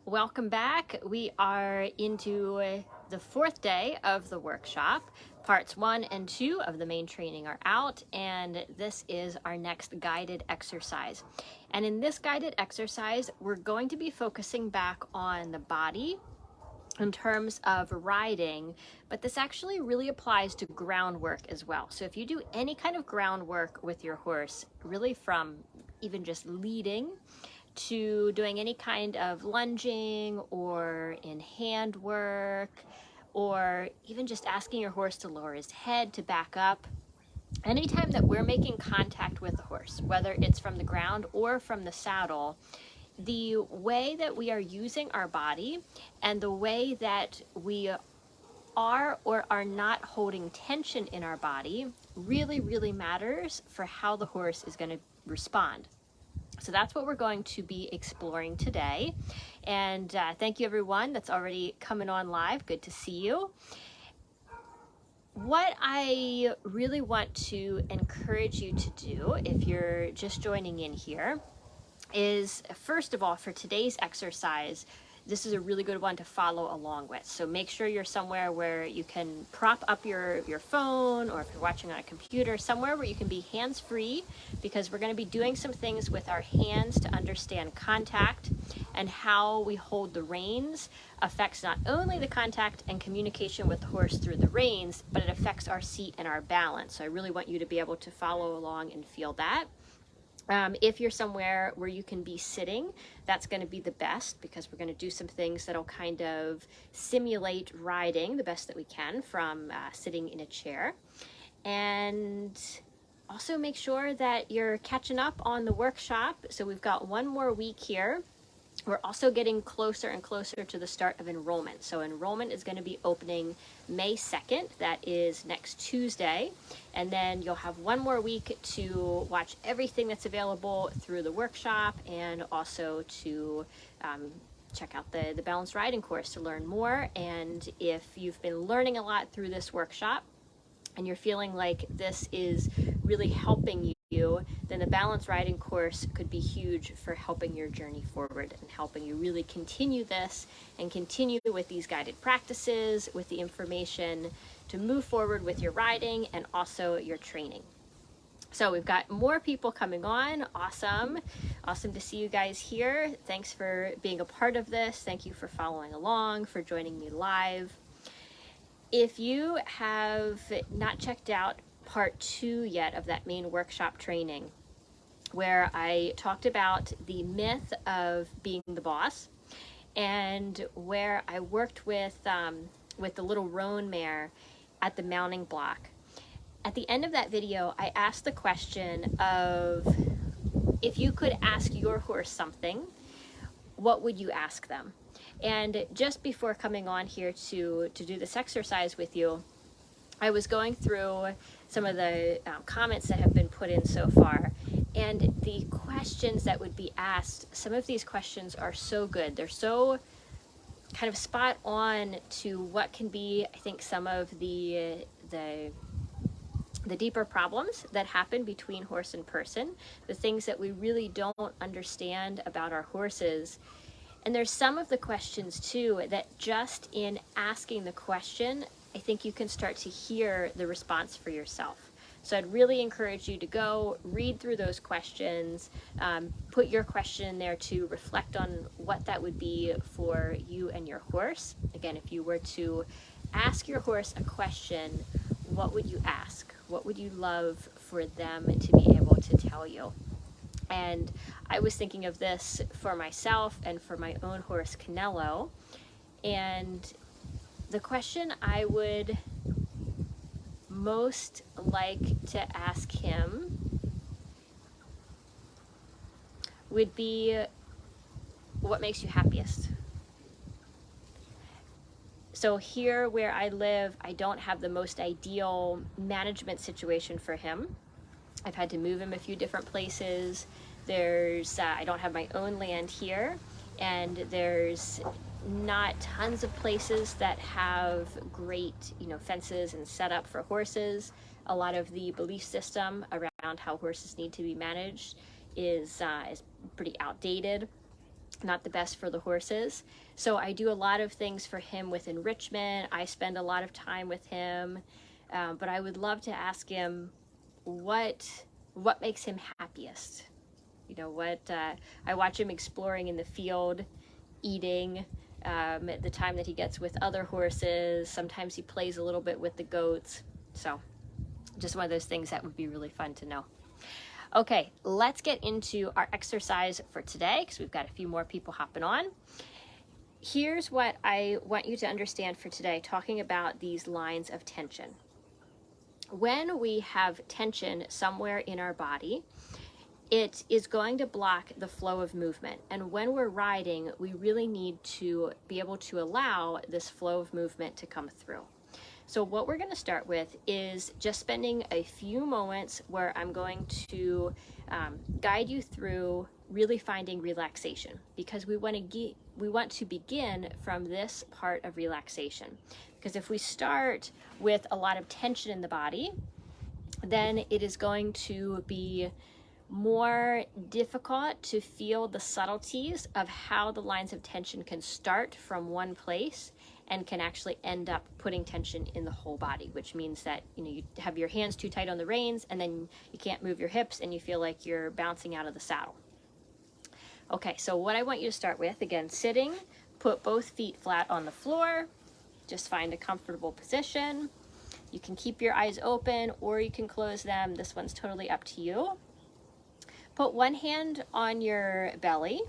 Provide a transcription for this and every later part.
Welcome back. We are into the fourth day of the workshop. Parts 1 and 2 of the main training are out, and this is our next guided exercise. And in this guided exercise, we're going to be focusing back on the body in terms of riding, but this actually really applies to groundwork as well. So if you do any kind of groundwork with your horse, really from even just leading to doing any kind of lunging or in hand work, or even just asking your horse to lower his head to back up, anytime that we're making contact with the horse, whether it's from the ground or from the saddle, the way that we are using our body and the way that we are or are not holding tension in our body really matters for how the horse is going to respond. So that's what we're going to be exploring today. And thank you everyone that's already coming on live. Good to see you. What I really want to encourage you to do, if you're just joining in here, is first of all, for today's exercise, this is a really good one to follow along with. So make sure you're somewhere where you can prop up your phone, or if you're watching on a computer, somewhere where you can be hands-free, because we're going to be doing some things with our hands to understand contact, and how we hold the reins affects not only the contact and communication with the horse through the reins, but it affects our seat and our balance. So I really want you to be able to follow along and feel that. If you're somewhere where you can be sitting, that's going to be the best, because we're going to do some things that'll kind of simulate riding the best that we can from sitting in a chair. And also make sure that you're catching up on the workshop. So we've got one more week here. We're also getting closer and closer to the start of enrollment. So enrollment is going to be opening May 2nd. That is next Tuesday. And then you'll have one more week to watch everything that's available through the workshop, and also to check out the balanced riding course to learn more. And if you've been learning a lot through this workshop and you're feeling like this is really helping you, then the balanced riding course could be huge for helping your journey forward and helping you really continue this and continue with these guided practices, with the information to move forward with your riding and also your training. So we've got more people coming on. Awesome to see you guys here. Thanks for being a part of this. Thank you for following along, for joining me live. If you have not checked out part 2 yet of that main workshop training, where I talked about the myth of being the boss, and where I worked with the little roan mare at the mounting block. At the end of that video, I asked the question of, if you could ask your horse something, what would you ask them? And just before coming on here to do this exercise with you, I was going through some of the comments that have been put in so far, and the questions that would be asked, some of these questions are so good. They're so kind of spot on to what can be, I think, some of the deeper problems that happen between horse and person, the things that we really don't understand about our horses. And there's some of the questions too that just in asking the question, I think you can start to hear the response for yourself. So I'd really encourage you to go read through those questions, put your question in there to reflect on what that would be for you and your horse. Again, if you were to ask your horse a question, what would you ask? What would you love for them to be able to tell you? And I was thinking of this for myself and for my own horse, Canelo. And the question I would most like to ask him would be, what makes you happiest? So here where I live, I don't have the most ideal management situation for him. I've had to move him a few different places. I don't have my own land here, and there's not tons of places that have great, fences and setup for horses. A lot of the belief system around how horses need to be managed is pretty outdated. not the best for the horses. So I do a lot of things for him with enrichment. I spend a lot of time with him, but I would love to ask him what makes him happiest. You know, I watch him exploring in the field, eating, at the time that he gets with other horses. Sometimes he plays a little bit with the goats. So just one of those things that would be really fun to know. Okay, let's get into our exercise for today because we've got a few more people hopping on. Here's what I want you to understand for today, talking about these lines of tension. When we have tension somewhere in our body, it is going to block the flow of movement. And when we're riding, we really need to be able to allow this flow of movement to come through. So what we're going to start with is just spending a few moments where I'm going to guide you through really finding relaxation, because we want to begin from this part of relaxation. Because if we start with a lot of tension in the body, then it is going to be more difficult to feel the subtleties of how the lines of tension can start from one place and can actually end up putting tension in the whole body, which means that, you know, you have your hands too tight on the reins and then you can't move your hips and you feel like you're bouncing out of the saddle. Okay, so what I want you to start with, again, sitting, put both feet flat on the floor, just find a comfortable position. You can keep your eyes open or you can close them. This one's totally up to you. Put one hand on your belly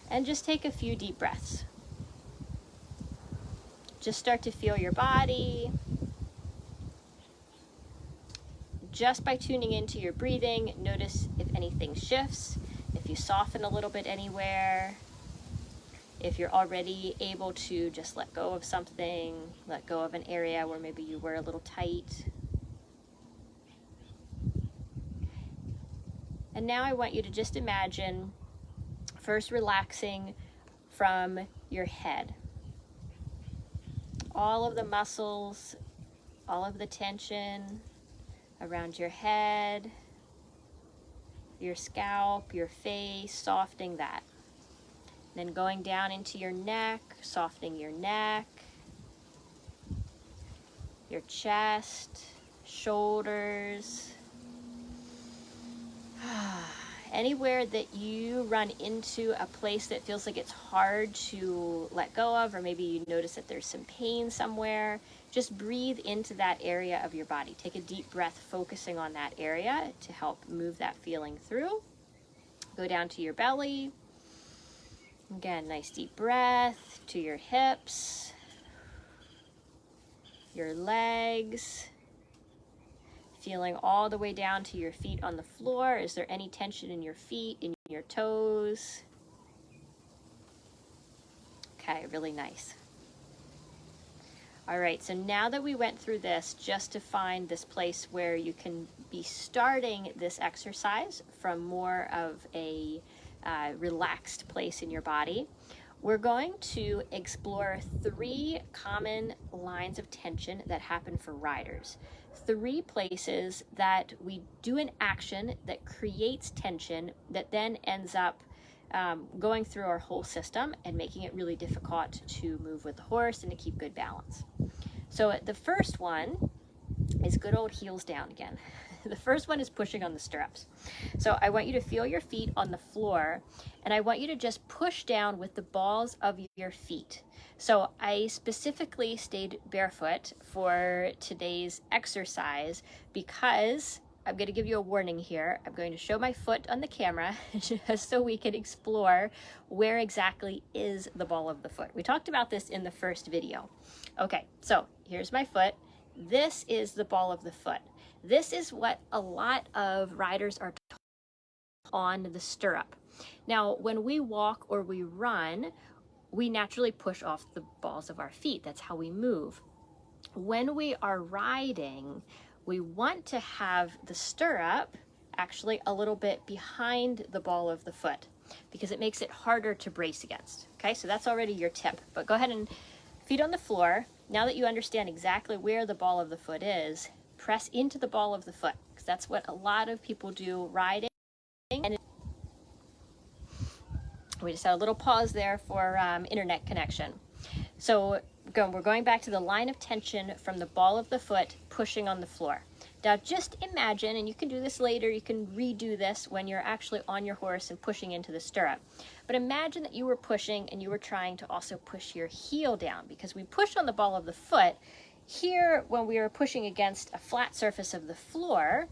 and just take a few deep breaths. Just start to feel your body. Just by tuning into your breathing, notice if anything shifts, if you soften a little bit anywhere, if you're already able to just let go of something, let go of an area where maybe you were a little tight. And now I want you to just imagine first relaxing from your head. All of the muscles, all of the tension around your head, your scalp, your face, softening that. Then going down into your neck, softening your neck, your chest, shoulders. Anywhere that you run into a place that feels like it's hard to let go of, or maybe you notice that there's some pain somewhere, just breathe into that area of your body. Take a deep breath, focusing on that area to help move that feeling through. Go down to your belly. Again, nice deep breath to your hips, your legs. Feeling all the way down to your feet on the floor. Is there any tension in your feet, in your toes? Okay, really nice. All right, so now that we went through this, just to find this place where you can be starting this exercise from more of a relaxed place in your body, we're going to explore 3 common lines of tension that happen for riders. 3 places that we do an action that creates tension that then ends up going through our whole system and making it really difficult to move with the horse and to keep good balance. So the first one is good old heels down again. The first one is pushing on the stirrups. So I want you to feel your feet on the floor, and I want you to just push down with the balls of your feet. So I specifically stayed barefoot for today's exercise because I'm going to give you a warning here. I'm going to show my foot on the camera just so we can explore where exactly is the ball of the foot. We talked about this in the first video. Okay, so here's my foot. This is the ball of the foot. This is what a lot of riders are on the stirrup. Now, when we walk or we run, we naturally push off the balls of our feet. That's how we move. When we are riding, we want to have the stirrup actually a little bit behind the ball of the foot because it makes it harder to brace against. Okay, so that's already your tip. But go ahead and feet on the floor. Now that you understand exactly where the ball of the foot is, press into the ball of the foot, because that's what a lot of people do riding, and We just had a little pause there for internet connection. So we're going back to the line of tension from the ball of the foot pushing on the floor. Now just imagine, and you can do this later, you can redo this when you're actually on your horse and pushing into the stirrup. But imagine that you were pushing and you were trying to also push your heel down, because we push on the ball of the foot. Here, when we are pushing against a flat surface of the floor,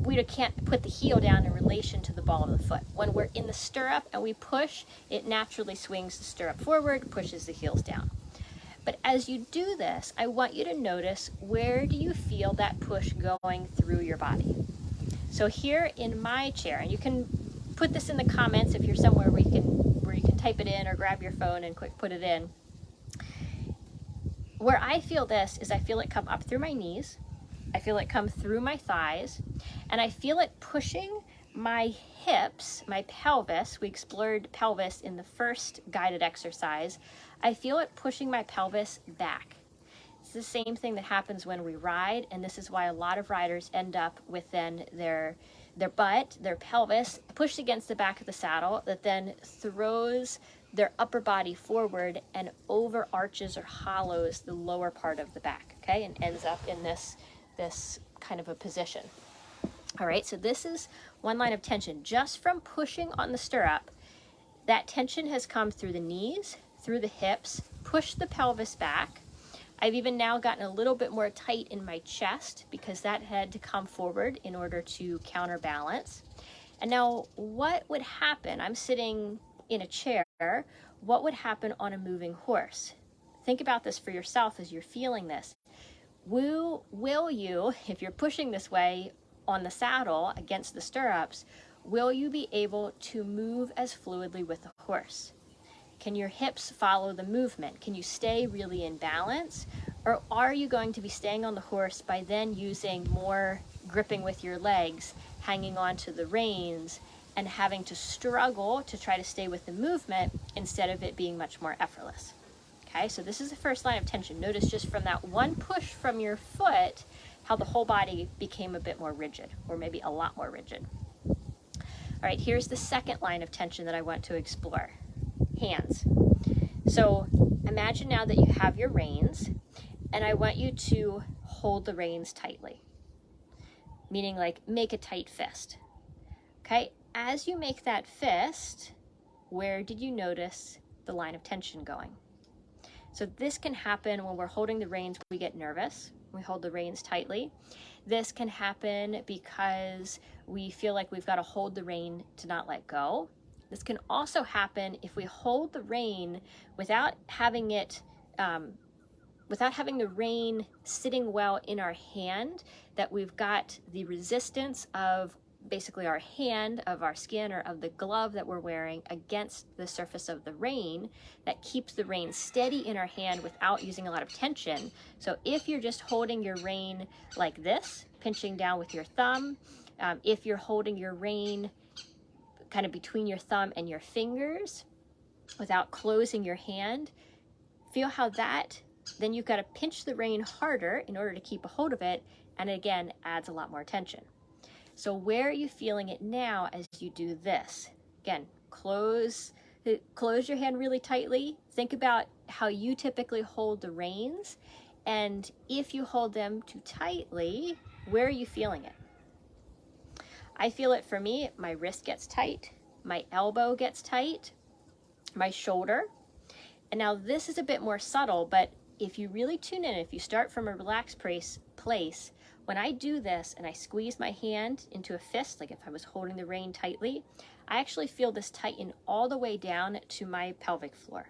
we can't put the heel down in relation to the ball of the foot. When we're in the stirrup and we push, it naturally swings the stirrup forward, pushes the heels down. But as you do this, I want you to notice, where do you feel that push going through your body? So here in my chair, and you can put this in the comments if you're somewhere where you can type it in or grab your phone and quick put it in. Where I feel this is I feel it come up through my knees, I feel it come through my thighs, and I feel it pushing my hips, my pelvis. We explored pelvis in the first guided exercise. I feel it pushing my pelvis back. It's the same thing that happens when we ride, and this is why a lot of riders end up with then their butt, their pelvis pushed against the back of the saddle, that then throws their upper body forward and overarches or hollows the lower part of the back, okay, and ends up in this kind of a position. All right, so this is one line of tension. Just from pushing on the stirrup, that tension has come through the knees, through the hips, pushed the pelvis back. I've even now gotten a little bit more tight in my chest because that had to come forward in order to counterbalance. And now what would happen? I'm sitting in a chair. What would happen on a moving horse? Think about this for yourself as you're feeling this. Will you, if you're pushing this way on the saddle against the stirrups, will you be able to move as fluidly with the horse? Can your hips follow the movement? Can you stay really in balance? Or are you going to be staying on the horse by then using more gripping with your legs, hanging on to the reins, and having to struggle to try to stay with the movement instead of it being much more effortless? Okay, so this is the first line of tension. Notice just from that one push from your foot, how the whole body became a bit more rigid, or maybe a lot more rigid. All right, here's the second line of tension that I want to explore. Hands. So imagine now that you have your reins, and I want you to hold the reins tightly, meaning like make a tight fist. Okay, as you make that fist, where did you notice the line of tension going? So this can happen when we're holding the reins, we get nervous, we hold the reins tightly. This can happen because we feel like we've got to hold the rein to not let go. This can also happen if we hold the rein without having it, without having the rein sitting well in our hand, that we've got the resistance of basically our hand, of our skin, or of the glove that we're wearing against the surface of the rein that keeps the rein steady in our hand without using a lot of tension. So if you're just holding your rein like this, pinching down with your thumb, if you're holding your rein kind of between your thumb and your fingers without closing your hand, feel how that, then you've got to pinch the rein harder in order to keep a hold of it, and again adds a lot more tension. So where are you feeling it now as you do this? Again, close your hand really tightly. Think about how you typically hold the reins, and if you hold them too tightly, where are you feeling it? I feel it for me, my wrist gets tight, my elbow gets tight, my shoulder. And now this is a bit more subtle, but if you really tune in, if you start from a relaxed place, when I do this and I squeeze my hand into a fist, like if I was holding the rein tightly, I actually feel this tighten all the way down to my pelvic floor,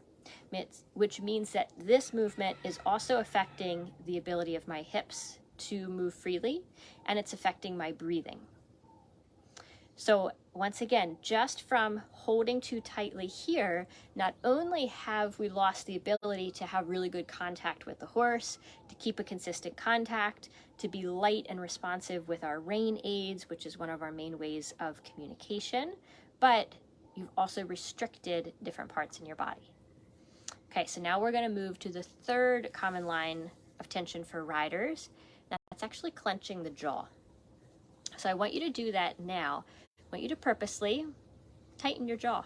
which means that this movement is also affecting the ability of my hips to move freely, and it's affecting my breathing. So once again, just from holding too tightly here, not only have we lost the ability to have really good contact with the horse, to keep a consistent contact, to be light and responsive with our rein aids, which is one of our main ways of communication, but you've also restricted different parts in your body. Okay, so now we're going to move to the third common line of tension for riders. That's actually clenching the jaw. So I want you to do that now. I want you to purposely tighten your jaw.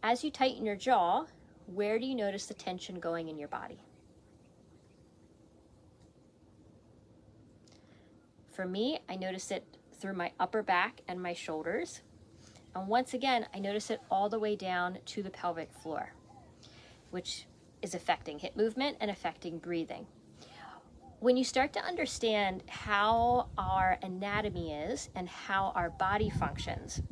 as you tighten your jaw, where do you notice the tension going in your body? For me, I notice it through my upper back and my shoulders. And once again, I notice it all the way down to the pelvic floor, which is affecting hip movement and affecting breathing. When you start to understand how our anatomy is and how our body functions,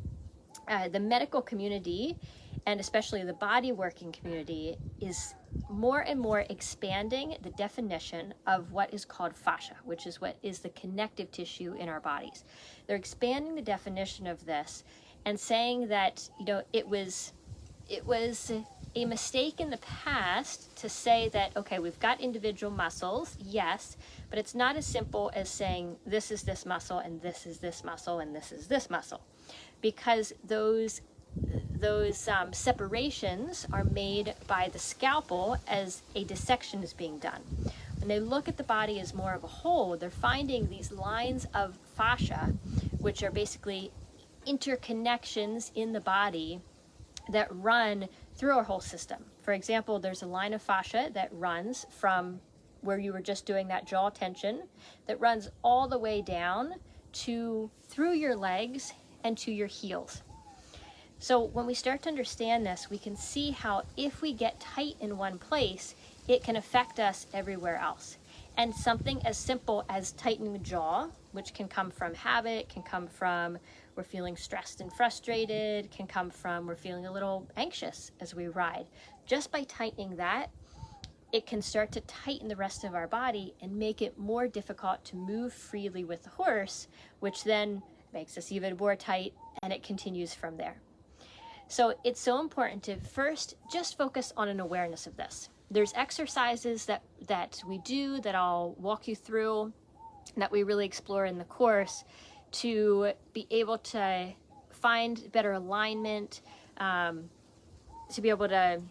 the medical community, and especially the body working community, is more and more expanding the definition of what is called fascia, which is what is the connective tissue in our bodies. They're expanding the definition of this and saying that, you know, it was a mistake in the past to say that, okay, we've got individual muscles, yes, but it's not as simple as saying this is this muscle and this is this muscle and this is this muscle, because those separations are made by the scalpel as a dissection is being done. When they look at the body as more of a whole, they're finding these lines of fascia, which are basically interconnections in the body that run through our whole system. For example, there's a line of fascia that runs from where you were just doing that jaw tension, that runs all the way down to through your legs and to your heels. So when we start to understand this, we can see how if we get tight in one place, it can affect us everywhere else. And something as simple as tightening the jaw, which can come from habit, can come from we're feeling stressed and frustrated, can come from we're feeling a little anxious as we ride. Just by tightening that, it can start to tighten the rest of our body and make it more difficult to move freely with the horse, which then makes us even more tight, and it continues from there. So it's so important to first just focus on an awareness of this. There's exercises that we do that I'll walk you through, that we really explore in the course, to be able to find better alignment, to be able to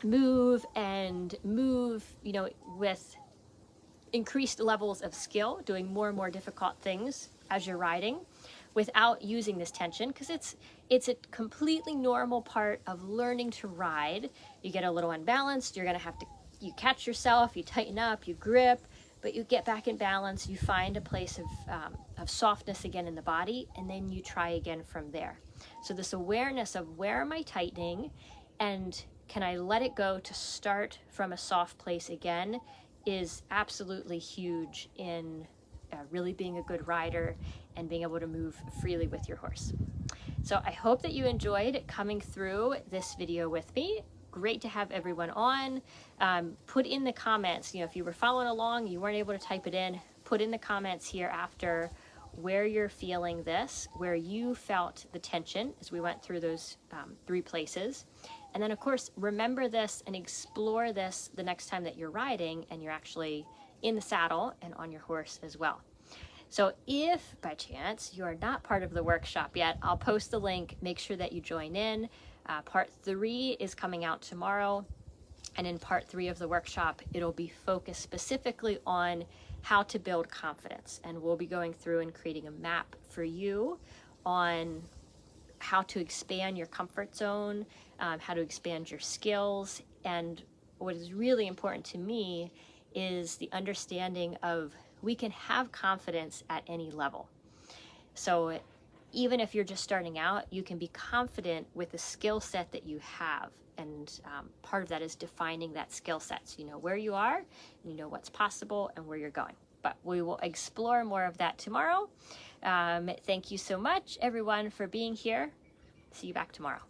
move, you know, with increased levels of skill, doing more and more difficult things as you're riding without using this tension, because it's a completely normal part of learning to ride. You get a little unbalanced, you're gonna have to, you catch yourself, you tighten up, you grip, but you get back in balance, you find a place of softness again in the body, and then you try again from there. So this awareness of where am I tightening, and can I let it go to start from a soft place again, is absolutely huge in really being a good rider and being able to move freely with your horse. So I hope that you enjoyed coming through this video with me. Great to have everyone on. Put in the comments, you know, if you were following along, you weren't able to type it in, put in the comments here after where you're feeling this, where you felt the tension as we went through those 3 places. And then of course, remember this and explore this the next time that you're riding and you're actually in the saddle and on your horse as well. So if by chance you are not part of the workshop yet, I'll post the link, make sure that you join in. Part 3 is coming out tomorrow. And in part 3 of the workshop, it'll be focused specifically on how to build confidence. And we'll be going through and creating a map for you on how to expand your comfort zone, how to expand your skills. And what is really important to me is the understanding of we can have confidence at any level. So even if you're just starting out, you can be confident with the skill set that you have. And part of that is defining that skill set. So you know where you are, you know what's possible and where you're going. But we will explore more of that tomorrow. Thank you so much, everyone, for being here. See you back tomorrow.